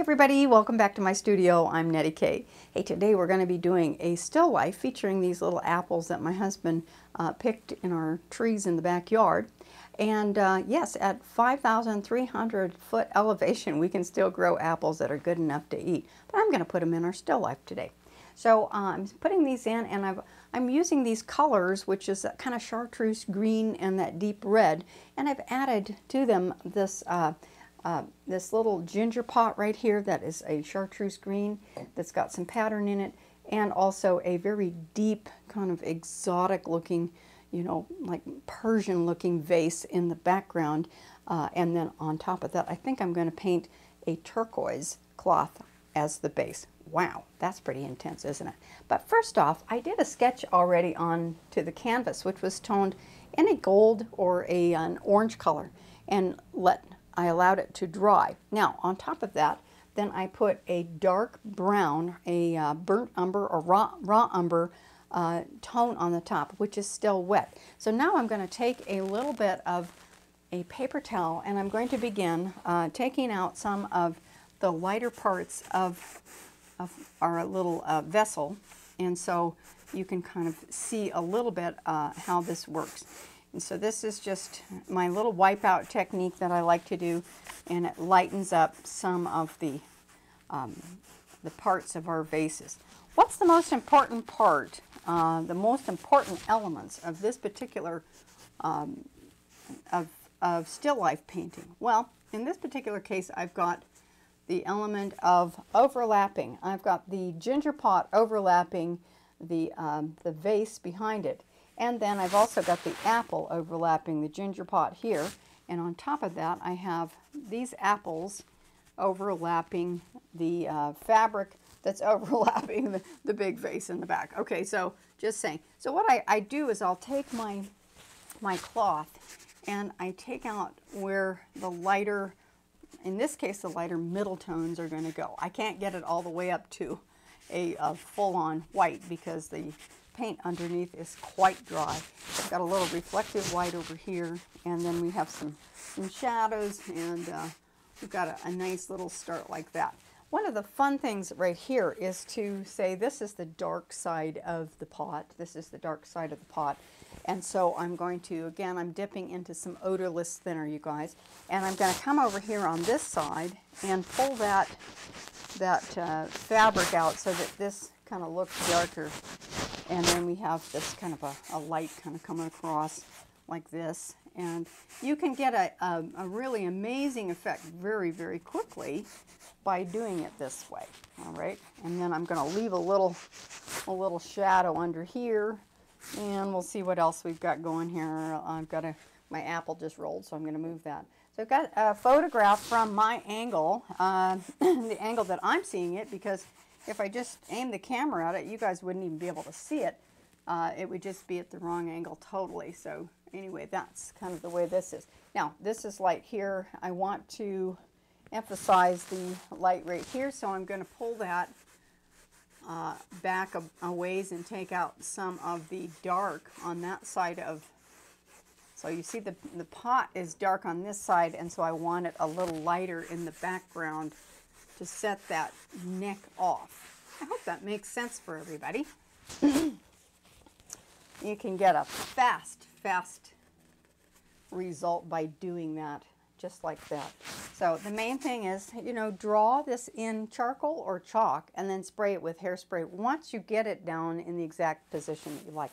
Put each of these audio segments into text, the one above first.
everybody, welcome back to my studio. I'm Nettie Kaye. Hey, today we're going to be doing a still life featuring these little apples that my husband picked in our trees in the backyard. And yes, at 5,300 foot elevation, we can still grow apples that are good enough to eat. But I'm going to put them in our still life today. So I'm putting these in, and I'm using these colors, which is that kind of chartreuse green and that deep red, and I've added to them this this little ginger pot right here that is a chartreuse green that's got some pattern in it, and also a very deep kind of exotic looking, you know, like Persian looking vase in the background. And then on top of that, I think I'm going to paint a turquoise cloth as the base. Wow, that's pretty intense, isn't it? But first off, I did a sketch already on to the canvas, which was toned in a gold or an orange color, and I allowed it to dry. Now, on top of that, then I put a dark brown, a burnt umber or raw umber tone on the top, which is still wet. So now I'm going to take a little bit of a paper towel, and I'm going to begin taking out some of the lighter parts of our little vessel. And so you can kind of see a little bit how this works. And so this is just my little wipeout technique that I like to do, and it lightens up some of the parts of our vases. What's the most important part, the most important elements of this particular of still life painting? Well, in this particular case, I've got the element of overlapping. I've got the ginger pot overlapping the vase behind it. And then I've also got the apple overlapping the ginger pot here. And on top of that, I have these apples overlapping the fabric that's overlapping the big vase in the back. Okay, so just saying. So what I do is I'll take my cloth and I take out where the lighter, in this case, the lighter middle tones are going to go. I can't get it all the way up to a full-on white because the paint underneath is quite dry. I've got a little reflective white over here, and then we have some shadows, and we've got a nice little start like that. One of the fun things right here is to say this is the dark side of the pot. This is the dark side of the pot. And so I'm going to, again, I'm dipping into some odorless thinner, you guys. And I'm going to come over here on this side and pull that fabric out so that this kind of looks darker. And then we have this kind of a light kind of coming across like this. And you can get a really amazing effect very, very quickly by doing it this way. All right. And then I'm going to leave a little shadow under here. And we'll see what else we've got going here. I've got my apple just rolled, so I'm going to move that. So I've got a photograph from my angle, the angle that I'm seeing it, because if I just aim the camera at it, you guys wouldn't even be able to see it. It would just be at the wrong angle totally. So anyway, that's kind of the way this is. Now, this is light here. I want to emphasize the light right here, so I'm going to pull that back a ways and take out some of the dark on that side of, so you see the pot is dark on this side, and so I want it a little lighter in the background to set that neck off. I hope that makes sense for everybody. You can get a fast result by doing that, just like that. So the main thing is, you know, draw this in charcoal or chalk and then spray it with hairspray once you get it down in the exact position that you like.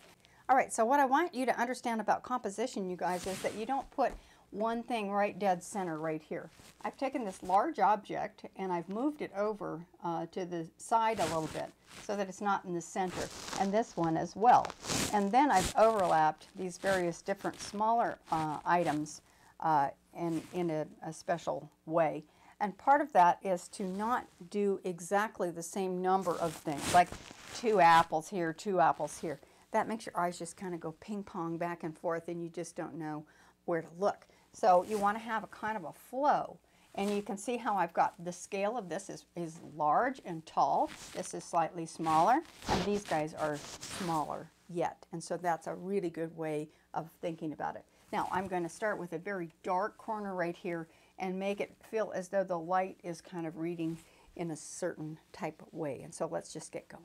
All right, so what I want you to understand about composition, you guys, is that you don't put one thing right dead center right here. I've taken this large object and I've moved it over to the side a little bit so that it's not in the center, and this one as well. And then I've overlapped these various different smaller items in a special way. And part of that is to not do exactly the same number of things, like 2 apples here, 2 apples here. That makes your eyes just kind of go ping pong back and forth, and you just don't know where to look. So you want to have a kind of a flow. And you can see how I've got the scale of this is large and tall. This is slightly smaller, and these guys are smaller yet. And so that's a really good way of thinking about it. Now I'm going to start with a very dark corner right here and make it feel as though the light is kind of reading in a certain type of way. And so let's just get going.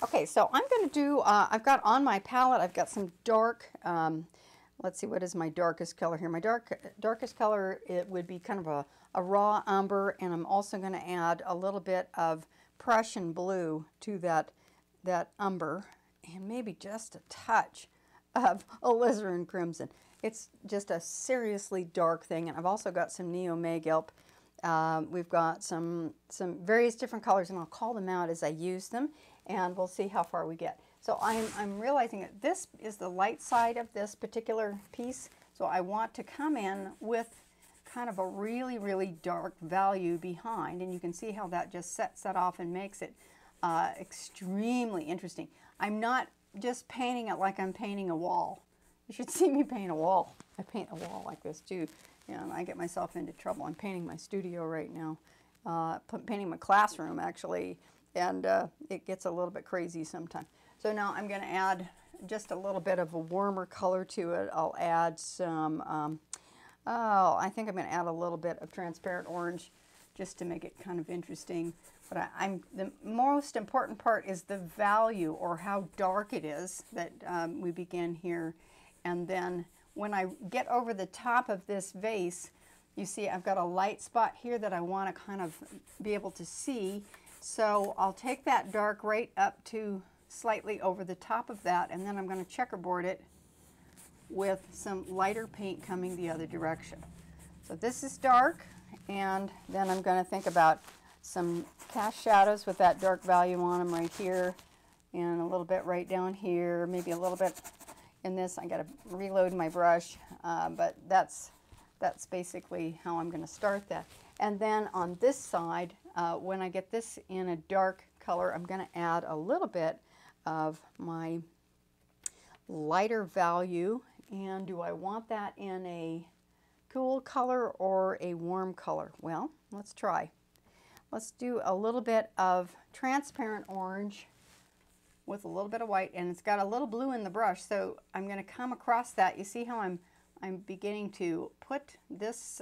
Okay, so I'm going to do, I've got on my palette, I've got some dark, let's see, what is my darkest color here? My darkest color, it would be kind of a raw umber, and I'm also going to add a little bit of Prussian blue to that umber, and maybe just a touch of alizarin crimson. It's just a seriously dark thing, and I've also got some Neo Magilp. We've got some various different colors, and I'll call them out as I use them, and we'll see how far we get. So I'm realizing that this is the light side of this particular piece, so I want to come in with kind of a really, really dark value behind, and you can see how that just sets that off and makes it extremely interesting. I'm not just painting it like I'm painting a wall. You should see me paint a wall. I paint a wall like this too, and I get myself into trouble. I'm painting my studio right now, painting my classroom actually, and it gets a little bit crazy sometimes. So now I'm going to add just a little bit of a warmer color to it. I'll add some, I think I'm going to add a little bit of transparent orange just to make it kind of interesting. But the most important part is the value, or how dark it is, that we begin here. And then when I get over the top of this vase, you see I've got a light spot here that I want to kind of be able to see. So I'll take that dark right up to slightly over the top of that, and then I'm going to checkerboard it with some lighter paint coming the other direction. So this is dark, and then I'm going to think about some cast shadows with that dark value on them right here, and a little bit right down here, maybe a little bit in this. I got to reload my brush, but that's basically how I'm going to start that. And then on this side, when I get this in a dark color, I'm going to add a little bit of my lighter value. And do I want that in a cool color or a warm color? Well, let's try. Let's do a little bit of transparent orange with a little bit of white, and it's got a little blue in the brush, so I'm going to come across that. You see how I'm beginning to put this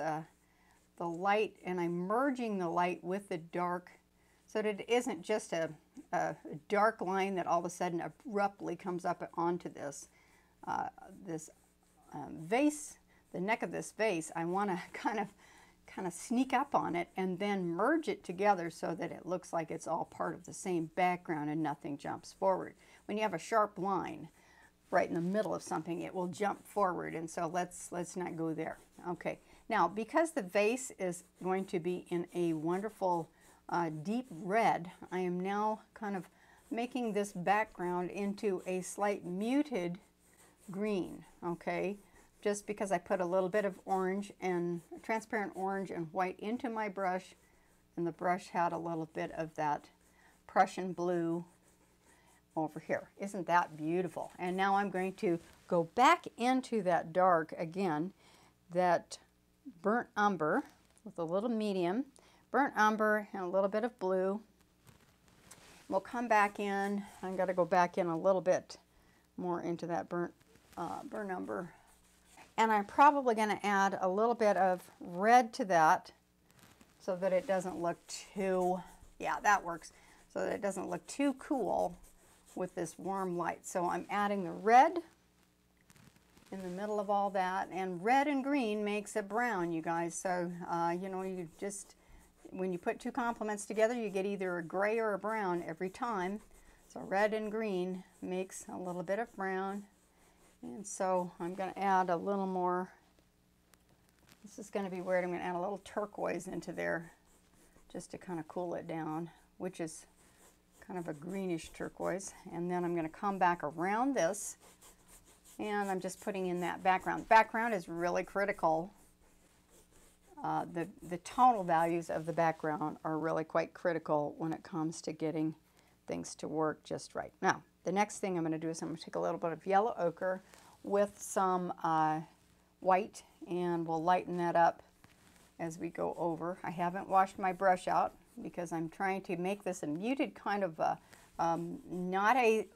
the light, and I'm merging the light with the dark, so that it isn't just a dark line that all of a sudden abruptly comes up onto this vase, the neck of this vase. I want to kind of sneak up on it and then merge it together so that it looks like it's all part of the same background and nothing jumps forward. When you have a sharp line right in the middle of something, it will jump forward, and so let's not go there. Okay, now because the vase is going to be in a wonderful deep red, I am now kind of making this background into a slight muted green, okay? Just because I put a little bit of orange and transparent orange and white into my brush, and the brush had a little bit of that Prussian blue over here. Isn't that beautiful? And now I'm going to go back into that dark again, that burnt umber with a little medium, burnt umber and a little bit of blue. We'll come back in. I'm going to go back in a little bit more into that burnt umber. And I'm probably going to add a little bit of red to that so that it doesn't look too, yeah, that works, so that it doesn't look too cool with this warm light. So I'm adding the red in the middle of all that, and red and green makes a brown, you guys. So, you know, you just, when you put two complements together, you get either a gray or a brown every time. So red and green makes a little bit of brown. And so I'm going to add a little more, this is going to be weird, I'm going to add a little turquoise into there just to kind of cool it down, which is kind of a greenish turquoise. And then I'm going to come back around this, and I'm just putting in that background. Background is really critical. The tonal values of the background are really quite critical when it comes to getting things to work just right. Now, the next thing I'm going to do is I'm going to take a little bit of yellow ochre with some white, and we'll lighten that up as we go over. I haven't washed my brush out because I'm trying to make this a muted kind of not a,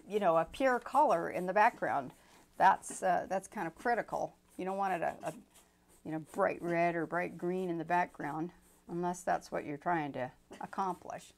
you know, a pure color in the background. That's kind of critical. You don't want it a you know, bright red or bright green in the background. unless that's what you're trying to accomplish.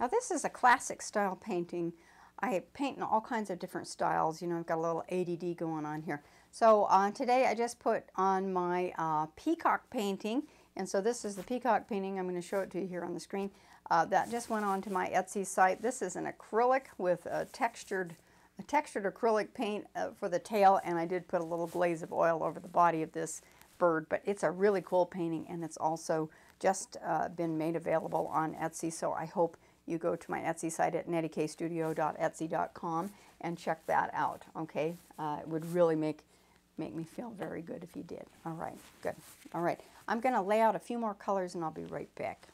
Now this is a classic style painting. I paint in all kinds of different styles. You know, I've got a little ADD going on here. So today I just put on my peacock painting. And so this is the peacock painting. I'm going to show it to you here on the screen. That just went on to my Etsy site. This is an acrylic with a textured acrylic paint for the tail. And I did put a little glaze of oil over the body of this bird. But it's a really cool painting. And it's also just been made available on Etsy. So I hope you go to my Etsy site at nettieKaystudio.etsy.com and check that out, okay? It would really make me feel very good if you did. All right, good. All right, I'm going to lay out a few more colors and I'll be right back.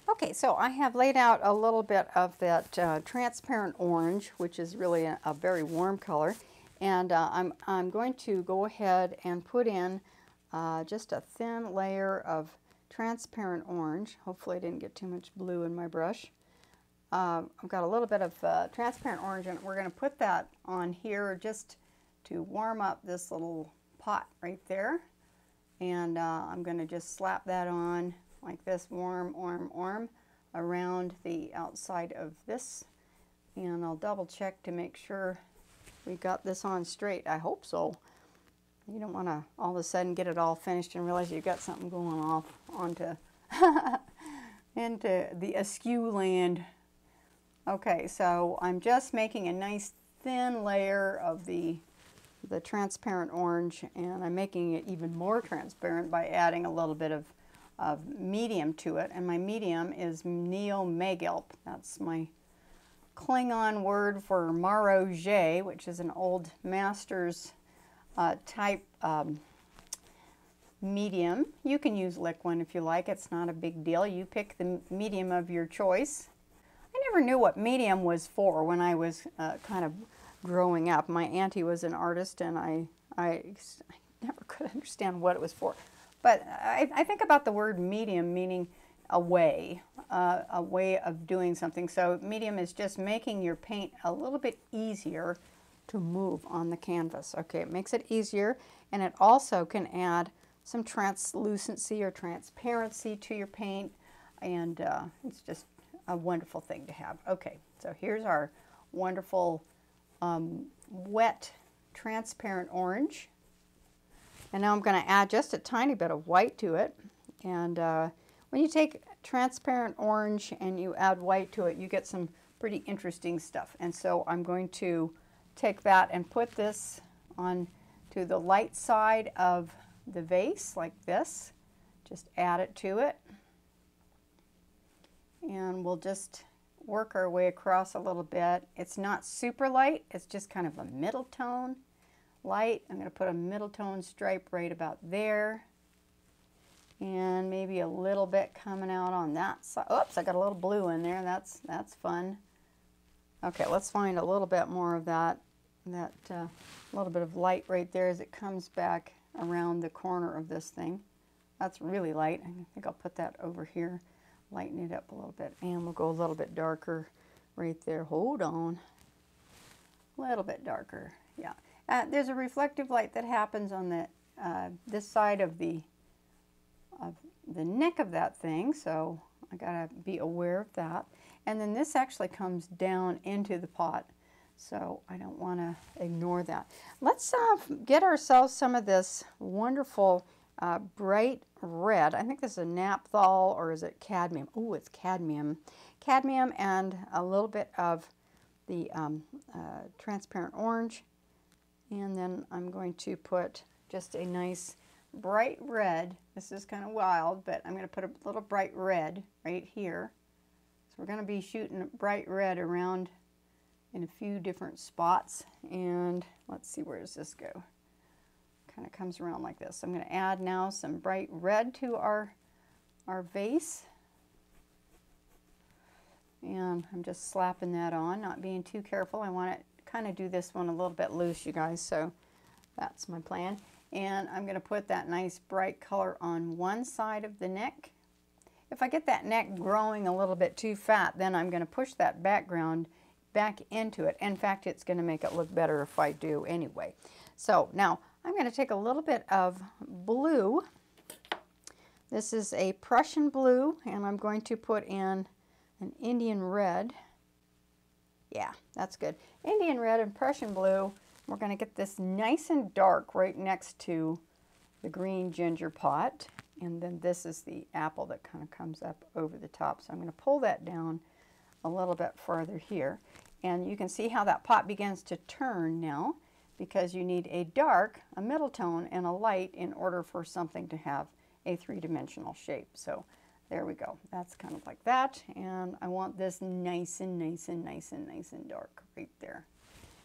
Okay, so I have laid out a little bit of that transparent orange, which is really a very warm color. And I'm going to go ahead and put in just a thin layer of transparent orange. Hopefully I didn't get too much blue in my brush. I've got a little bit of transparent orange, and we're going to put that on here just to warm up this little pot right there. And I'm going to just slap that on like this, warm around the outside of this. And I'll double check to make sure we got this on straight. I hope so. You don't want to all of a sudden get it all finished and realize you've got something going off onto into the askew land. Okay, so I'm just making a nice thin layer of the transparent orange, and I'm making it even more transparent by adding a little bit of medium to it. And my medium is Neo-Megilp. That's my Klingon word for Marauger, which is an old master's type medium. You can use liquid if you like. It's not a big deal. You pick the medium of your choice. I never knew what medium was for when I was kind of growing up. My auntie was an artist, and I never could understand what it was for. But I think about the word medium meaning a way of doing something. So medium is just making your paint a little bit easier to move on the canvas. Okay, it makes it easier, and it also can add some translucency or transparency to your paint, and it's just a wonderful thing to have. Okay, so here's our wonderful wet transparent orange, and now I'm going to add just a tiny bit of white to it. And when you take transparent orange and you add white to it, you get some pretty interesting stuff. And so I'm going to take that and put this on to the light side of the vase like this. Just add it to it. And we'll just work our way across a little bit. It's not super light, it's just kind of a middle tone light. I'm going to put a middle tone stripe right about there. And maybe a little bit coming out on that side. Oops, I got a little blue in there. That's fun. Okay, let's find a little bit more of that little bit of light right there as it comes back around the corner of this thing. That's really light. I think I'll put that over here, lighten it up a little bit, and we'll go a little bit darker right there. Hold on. A little bit darker, yeah. There's a reflective light that happens on the this side of the neck of that thing, so I gotta be aware of that. And then this actually comes down into the pot, so I don't want to ignore that. Let's get ourselves some of this wonderful bright red. I think this is a naphthol, or is it cadmium? Oh, it's cadmium. Cadmium and a little bit of the transparent orange. And then I'm going to put just a nice bright red. This is kind of wild, but I'm going to put a little bright red right here. So we're going to be shooting bright red around in a few different spots. And let's see, where does this go? Kind of comes around like this. So I'm going to add now some bright red to our vase. And I'm just slapping that on, not being too careful. I want to kind of do this one a little bit loose, you guys, so that's my plan. And I'm going to put that nice bright color on one side of the neck. If I get that neck growing a little bit too fat, then I'm going to push that background back into it. In fact, it's going to make it look better if I do anyway. So now I'm going to take a little bit of blue. This is a Prussian blue, and I'm going to put in an Indian red. Yeah, that's good. Indian red and Prussian blue. We're going to get this nice and dark right next to the green ginger pot. And then this is the apple that kind of comes up over the top. So I'm going to pull that down a little bit farther here. And you can see how that pot begins to turn now, because you need a dark, a middle tone, and a light in order for something to have a three-dimensional shape. So there we go. That's kind of like that. And I want this nice and dark right there.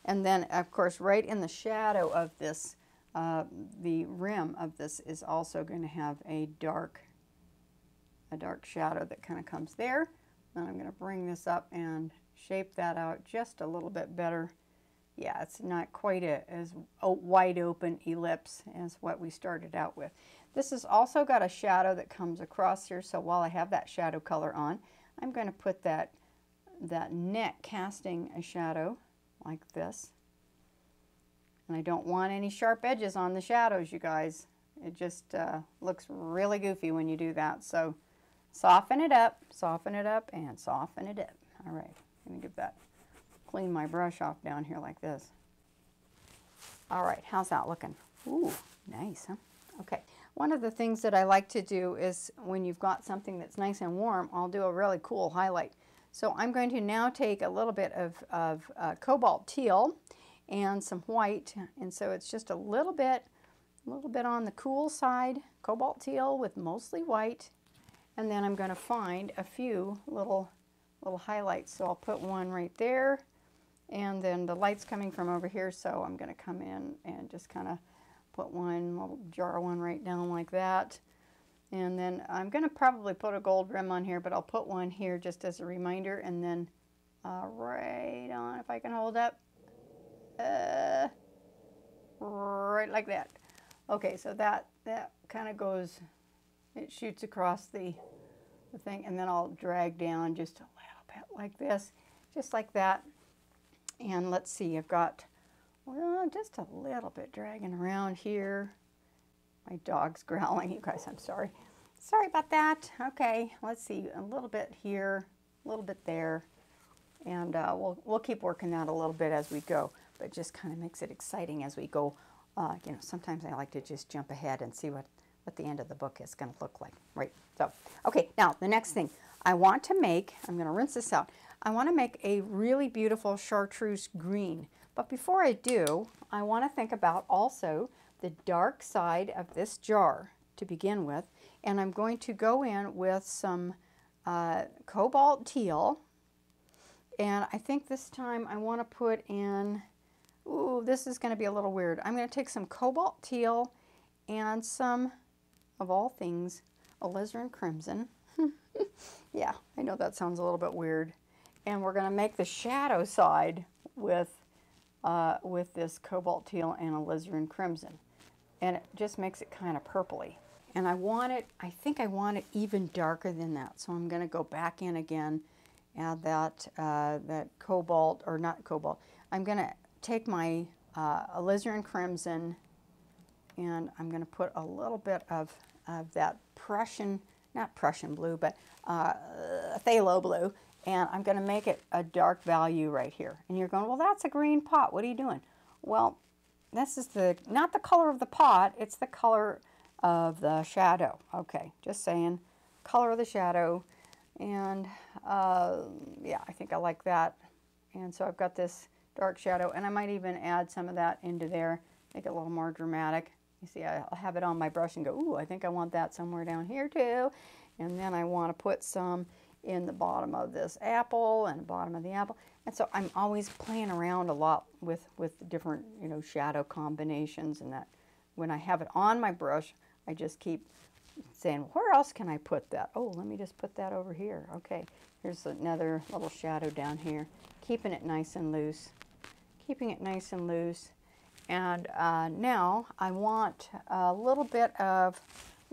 And then, of course, right in the shadow of this, the rim of this is also going to have a dark shadow that kind of comes there. And I'm going to bring this up and shape that out just a little bit better. Yeah, it's not quite as wide open ellipse as what we started out with. This has also got a shadow that comes across here, so while I have that shadow color on, I'm going to put that neck casting a shadow like this. And I don't want any sharp edges on the shadows, you guys. It just looks really goofy when you do that. So soften it up, and soften it up. All right, let me give that, clean my brush off down here like this. All right, how's that looking? Ooh, nice, huh? Okay, one of the things that I like to do is when you've got something that's nice and warm, I'll do a really cool highlight. So I'm going to now take a little bit of cobalt teal and some white, and so it's just a little bit on the cool side, cobalt teal with mostly white, and then I'm going to find a few little highlights. So I'll put one right there, and then the light's coming from over here, so I'm going to come in and just kind of put one little jar one right down like that. And then I'm going to probably put a gold rim on here, but I'll put one here just as a reminder, and then right on, if I can hold up, right like that. Okay, so that kind of goes, it shoots across the thing, and then I'll drag down just a little bit like this, just like that. And let's see, I've got, well, just a little bit dragging around here. My dog's growling, you guys, I'm sorry. Sorry about that. Okay, let's see, a little bit here, a little bit there, and we'll keep working that a little bit as we go, but it just kind of makes it exciting as we go. You know, sometimes I like to just jump ahead and see what the end of the book is going to look like, right? So, okay, now the next thing I want to make, I'm going to rinse this out. I want to make a really beautiful chartreuse green, but before I do, I want to think about also the dark side of this jar to begin with, and I'm going to go in with some cobalt teal, and I think this time I want to put in, ooh, this is going to be a little weird. I'm going to take some cobalt teal and some, of all things, alizarin crimson. Yeah, I know that sounds a little bit weird. And we're going to make the shadow side with this cobalt teal and alizarin crimson. And it just makes it kind of purpley. And I want it, I think I want it even darker than that. So I'm going to go back in again, add that cobalt, or not cobalt. I'm going to take my alizarin crimson, and I'm going to put a little bit of that Prussian, not Prussian blue, but phthalo blue, and I'm going to make it a dark value right here. And you're going, well, that's a green pot. What are you doing? Well, this is not the color of the pot, it's the color of the shadow. Okay, just saying, color of the shadow. And yeah, I think I like that. And so I've got this dark shadow, and I might even add some of that into there, make it a little more dramatic. You see, I'll have it on my brush and go, ooh, I think I want that somewhere down here too. And then I want to put some in the bottom of this apple and the bottom of the apple. And so I'm always playing around a lot with the different, you know, shadow combinations, and that when I have it on my brush, I just keep saying, where else can I put that? Oh, let me just put that over here. Okay, here's another little shadow down here. Keeping it nice and loose. Keeping it nice and loose. And now I want a little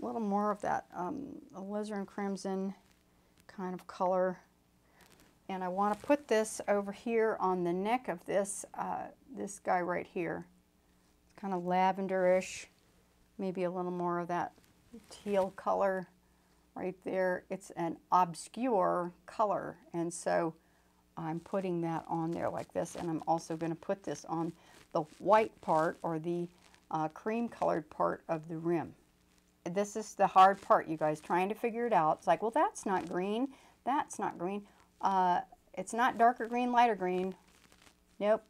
more of that alizarin crimson kind of color. And I want to put this over here on the neck of this, this guy right here. kind of lavenderish, maybe a little more of that teal color right there. It's an obscure color, and so I'm putting that on there like this, and I'm also going to put this on the white part, or the cream colored part of the rim. This is the hard part, you guys, trying to figure it out. It's like, well, that's not green, that's not green. It's not darker green, lighter green. Nope.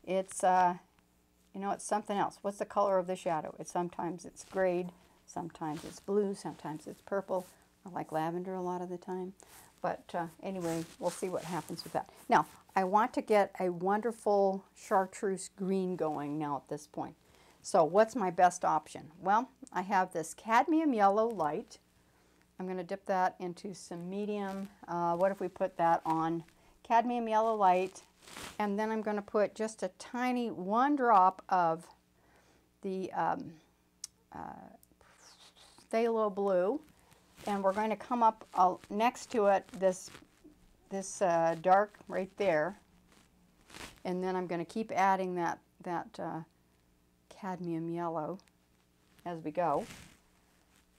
It's, you know, it's something else. What's the color of the shadow? Sometimes it's grayed, sometimes it's blue, sometimes it's purple. I like lavender a lot of the time. But anyway, we'll see what happens with that. Now, I want to get a wonderful chartreuse green going now at this point. So what's my best option? Well, I have this cadmium yellow light. I'm going to dip that into some medium. What if we put that on cadmium yellow light, and then I'm going to put just a tiny 1 drop of the phthalo blue, and we're going to come up next to it this dark right there, and then I'm going to keep adding that cadmium yellow as we go,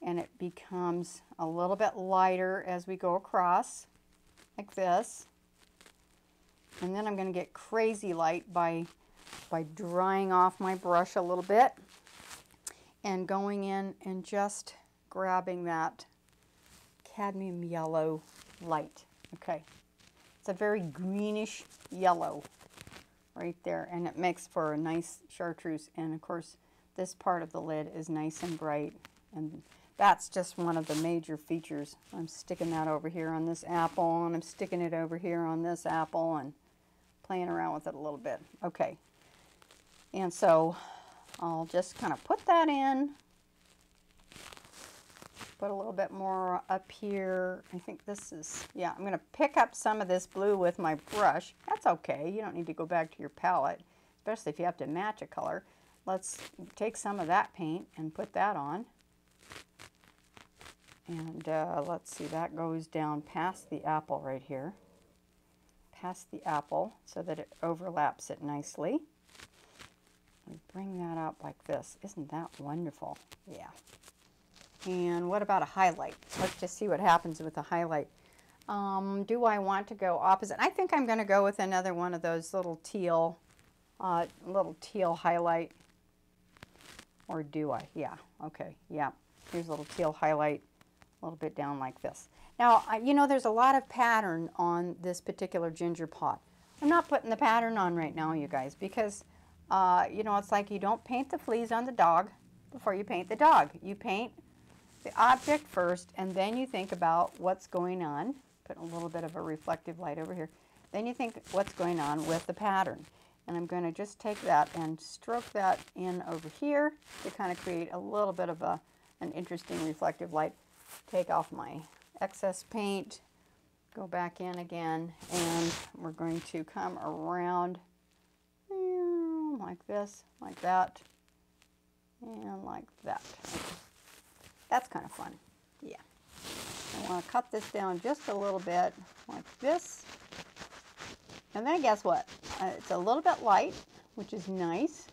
and it becomes a little bit lighter as we go across like this. And then I'm going to get crazy light by drying off my brush a little bit and going in and just grabbing that cadmium yellow light. Okay, it's a very greenish yellow right there, and it makes for a nice chartreuse. And of course, this part of the lid is nice and bright, and that's just one of the major features. I'm sticking that over here on this apple, and I'm sticking it over here on this apple, and playing around with it a little bit. Okay, and so I'll just kind of put that in, put a little bit more up here. I think this is, yeah, I'm going to pick up some of this blue with my brush. That's okay. You don't need to go back to your palette, especially if you have to match a color. Let's take some of that paint and put that on. And let's see, that goes down past the apple right here. Past the apple so that it overlaps it nicely. And bring that up like this. Isn't that wonderful? Yeah. And what about a highlight? Let's just see what happens with a highlight. Do I want to go opposite? I think I'm going to go with another one of those little teal highlight. Or do I? Yeah. Okay. Yeah. Here's a little teal highlight, a little bit down like this. Now, you know, there's a lot of pattern on this particular ginger pot. I'm not putting the pattern on right now, you guys, because, you know, it's like you don't paint the fleas on the dog before you paint the dog. You paint the object first, and then you think about what's going on. Put a little bit of a reflective light over here. Then you think what's going on with the pattern. And I'm going to just take that and stroke that in over here to kind of create a little bit of an interesting reflective light. Take off my excess paint, go back in again, and we're going to come around like this, like that, and like that. That's kind of fun. Yeah. I want to cut this down just a little bit like this. And then guess what? It's a little bit light, which is nice.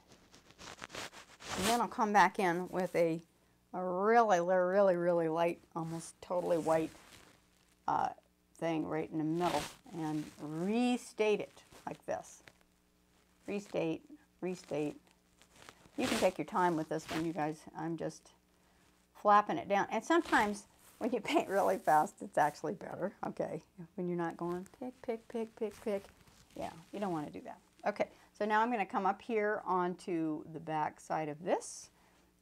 And then I'll come back in with a really light, almost totally white thing right in the middle, and restate it like this. Restate, restate. You can take your time with this one, you guys. I'm just flapping it down. And sometimes when you paint really fast, it's actually better, okay? When you're not going pick, pick, pick, pick, pick. Yeah, you don't want to do that. Okay, so now I'm going to come up here onto the back side of this,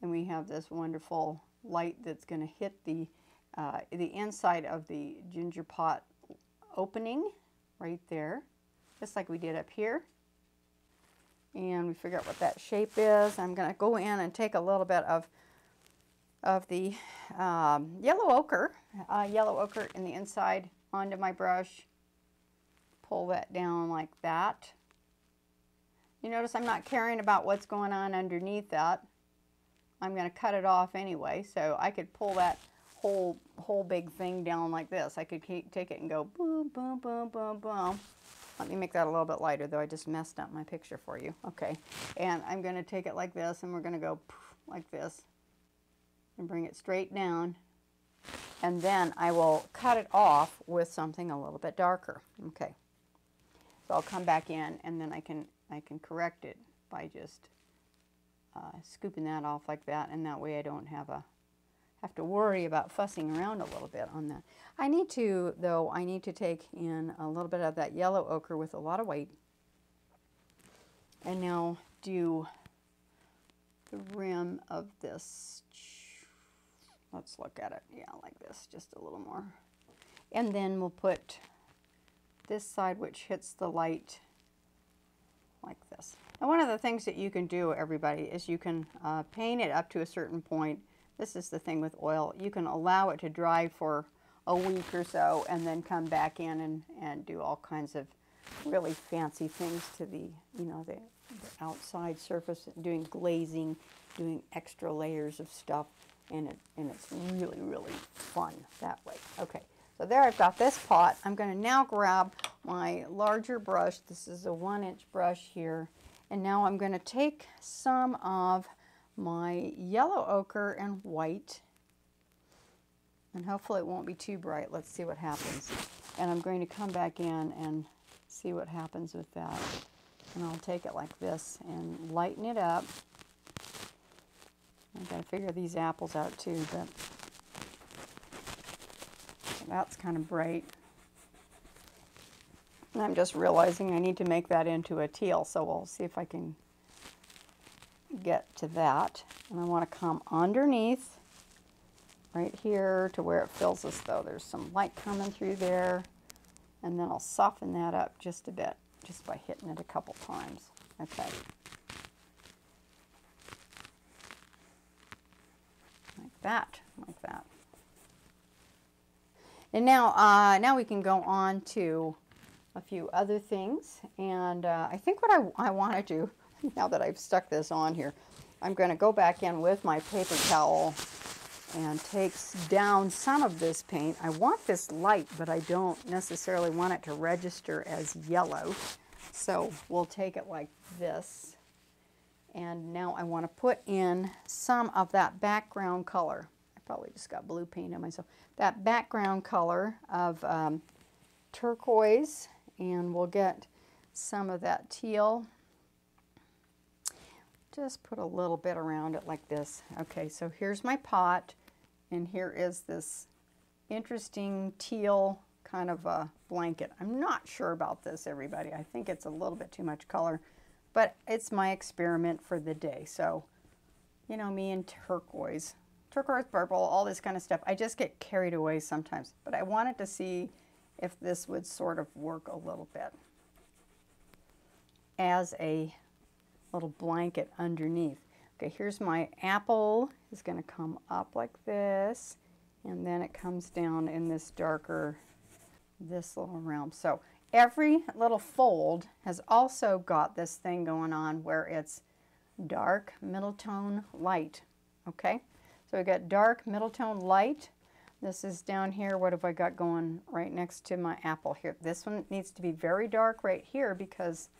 and we have this wonderful light that's going to hit the inside of the ginger pot opening right there, just like we did up here. And we figure out what that shape is. I'm going to go in and take a little bit of the yellow ochre in the inside onto my brush. Pull that down like that. You notice I'm not caring about what's going on underneath that. I'm going to cut it off anyway, so I could pull that whole big thing down like this. I could take it and go boom, boom, boom, boom, boom. Let me make that a little bit lighter, though I just messed up my picture for you. Okay, and I'm going to take it like this, and we're going to go like this and bring it straight down. And then I will cut it off with something a little bit darker. Okay, so I'll come back in, and then I can correct it by just scooping that off like that, and that way I don't have to worry about fussing around a little bit on that. I need to take in a little bit of that yellow ochre with a lot of white, and now do the rim of this. Let's look at it. Yeah, like this, just a little more. And then we'll put this side, which hits the light, like this. And one of the things that you can do, everybody, is you can paint it up to a certain point. This is the thing with oil. You can allow it to dry for a week or so and then come back in and do all kinds of really fancy things to the, the outside surface, doing glazing, doing extra layers of stuff, and it's really, really fun that way. Okay, so there I've got this pot. I'm going to now grab my larger brush. This is a 1-inch brush here, and now I'm going to take some of my yellow ochre and white, and hopefully it won't be too bright. Let's see what happens. And I'm going to come back in and see what happens with that. And I'll take it like this and lighten it up. I've got to figure these apples out too, but that's kind of bright. And I'm just realizing I need to make that into a teal, so we'll see if I can get to that. And I want to come underneath right here to where it feels as though there's some light coming through there, and then I'll soften that up just a bit just by hitting it a couple times. Okay, like that. And now we can go on to a few other things, and I think what I want to do, now that I've stuck this on here, I'm going to go back in with my paper towel and take down some of this paint. I want this light, but I don't necessarily want it to register as yellow. So we'll take it like this. And now I want to put in some of that background color. I probably just got blue paint on myself. That background color of turquoise, and we'll get some of that teal. Just put a little bit around it like this. Okay, so here's my pot, and here is this interesting teal kind of a blanket. I'm not sure about this, everybody. I think it's a little bit too much color, but it's my experiment for the day. So, me and turquoise, purple, all this kind of stuff. I just get carried away sometimes, but I wanted to see if this would sort of work a little bit as a little blanket underneath. Okay, here's my apple. It's going to come up like this, and then it comes down in this darker, this little realm. So every little fold has also got this thing going on where it's dark, middle tone, light. Okay, so we got dark, middle tone, light. This is down here. What have I got going right next to my apple here? This one needs to be very dark right here because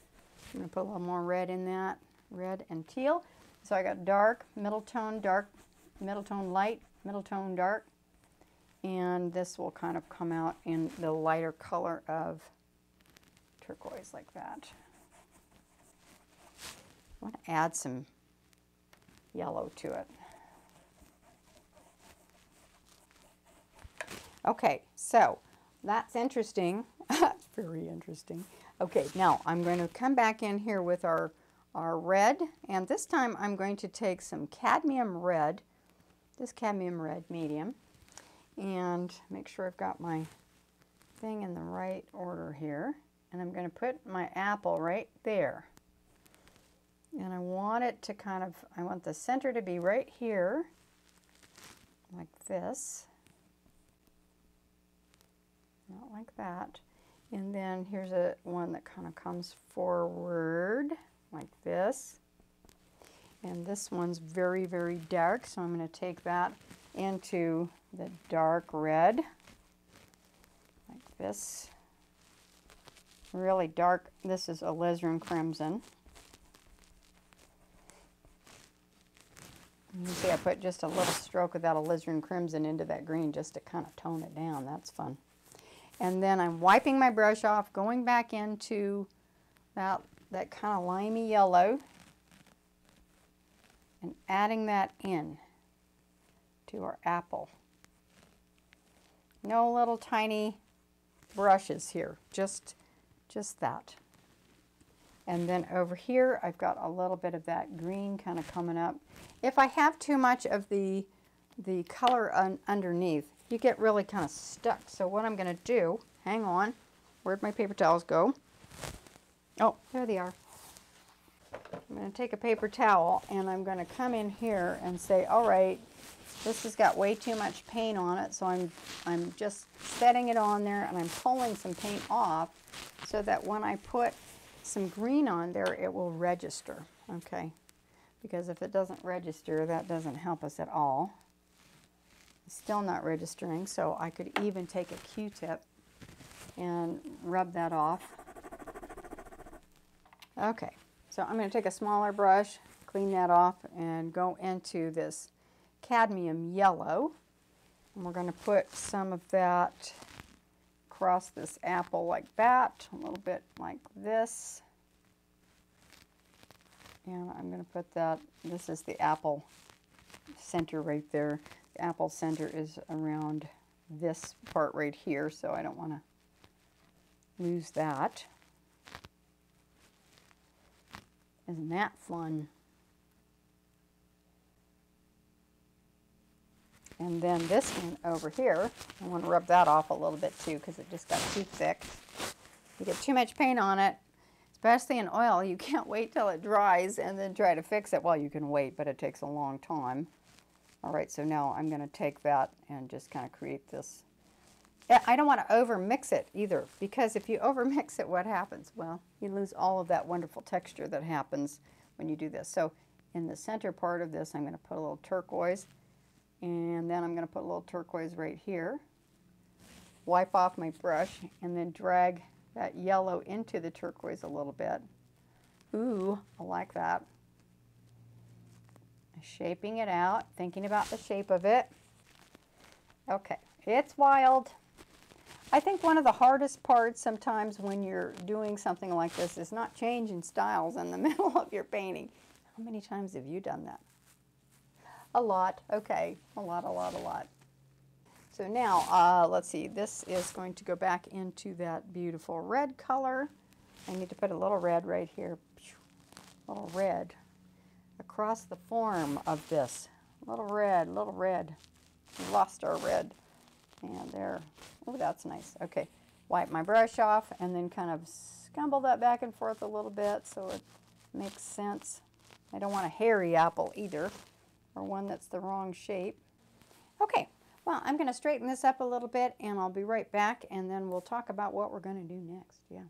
I'm going to put a little more red in that, red and teal. So I got dark, middle tone, light, middle tone, dark. And this will kind of come out in the lighter color of turquoise like that. I want to add some yellow to it. Okay, so that's interesting. That's very interesting. Okay, now I'm going to come back in here with our red, and this time I'm going to take some cadmium red, this cadmium red medium, and make sure I've got my thing in the right order here. And I'm going to put my apple right there. And I want it to I want the center to be right here, like this. Not like that. And then here's one that kind of comes forward like this. And this one's very, very dark, so I'm going to take that into the dark red, like this. really dark. This is alizarin crimson. You can see I put just a little stroke of that alizarin crimson into that green just to kind of tone it down. That's fun. And then I'm wiping my brush off, going back into that kind of limey yellow and adding that in to our apple. No little tiny brushes here, just that. And then over here, I've got a little bit of that green kind of coming up. If I have too much of the color underneath, you get really kind of stuck. So what I'm going to do, hang on, where'd my paper towels go? Oh, there they are. I'm going to take a paper towel and I'm going to come in here and say, all right, this has got way too much paint on it, so I'm just setting it on there and I'm pulling some paint off so that when I put some green on there, it will register, okay? Because if it doesn't register, that doesn't help us at all. It's still not registering, so I could even take a Q-tip and rub that off. Okay, so I'm going to take a smaller brush, clean that off, and go into this cadmium yellow. And we're going to put some of that across this apple like that, a little bit like this. And I'm going to put that, this is the apple center right there. The apple center is around this part right here, so I don't want to lose that. Isn't that fun? And then this one over here, I want to rub that off a little bit too because it just got too thick. You get too much paint on it, especially in oil, you can't wait till it dries and then try to fix it. Well, you can wait, but it takes a long time. All right, so now I'm going to take that and just kind of create this. I don't want to over mix it either, because if you over mix it, what happens? Well, you lose all of that wonderful texture that happens when you do this. So in the center part of this, I'm going to put a little turquoise. And then I'm going to put a little turquoise right here. Wipe off my brush and then drag that yellow into the turquoise a little bit. Ooh, I like that. Shaping it out, thinking about the shape of it. Okay, it's wild. I think one of the hardest parts sometimes when you're doing something like this is not changing styles in the middle of your painting. How many times have you done that? A lot. Okay, a lot. So now, let's see, this is going to go back into that beautiful red color. I need to put a little red right here, a little red across the form of this. Little red. We lost our red. And there. Oh, that's nice. Okay, wipe my brush off and then kind of scumble that back and forth a little bit so it makes sense. I don't want a hairy apple either, or one that's the wrong shape. Okay, well, I'm going to straighten this up a little bit and I'll be right back and then we'll talk about what we're going to do next. Yeah.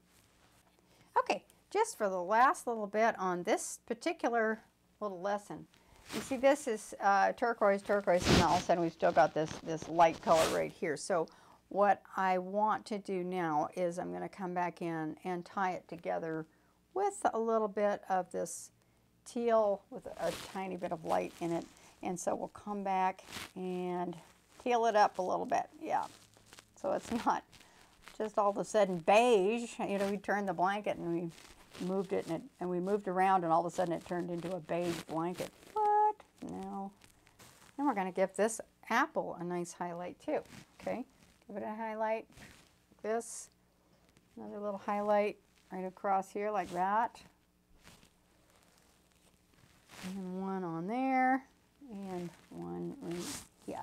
Okay, just for the last little bit on this particular little lesson. You see, this is turquoise, and all of a sudden we've still got this light color right here. So what I want to do now is I'm going to come back in and tie it together with a little bit of this teal with a tiny bit of light in it. And so we'll come back and teal it up a little bit. Yeah. So it's not just all of a sudden beige. You know, we turned the blanket and we moved it and we moved around and all of a sudden it turned into a beige blanket. What? No. Then we're going to give this apple a nice highlight too. Okay. Give it a highlight. Like this. Another little highlight right across here like that. And one on there, and one right here.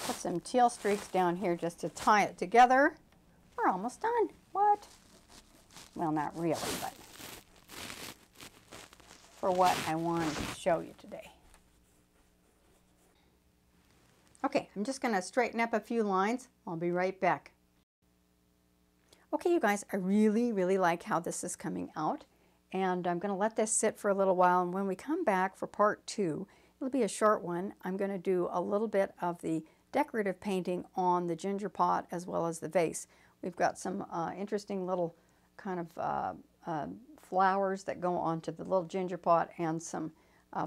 Put some teal streaks down here just to tie it together. We're almost done. What? Well, not really, but for what I wanted to show you today. Okay, I'm just going to straighten up a few lines. I'll be right back. Okay, you guys, I really like how this is coming out. And I'm going to let this sit for a little while, and when we come back for part 2, it'll be a short one. I'm going to do a little bit of the decorative painting on the ginger pot as well as the vase. We've got some interesting little kind of flowers that go onto the little ginger pot, and some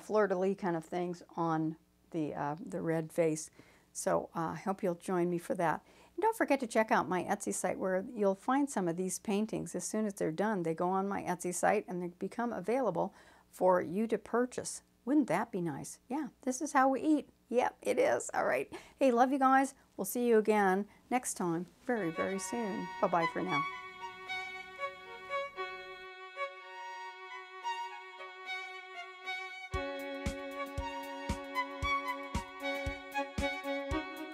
fleur-de-lis kind of things on the red vase. So I hope you'll join me for that. And don't forget to check out my Etsy site, where you'll find some of these paintings. As soon as they're done, they go on my Etsy site and they become available for you to purchase. Wouldn't that be nice? Yeah, this is how we eat. Yep, it is. All right. Hey, love you guys. We'll see you again next time very, very soon. Bye-bye for now.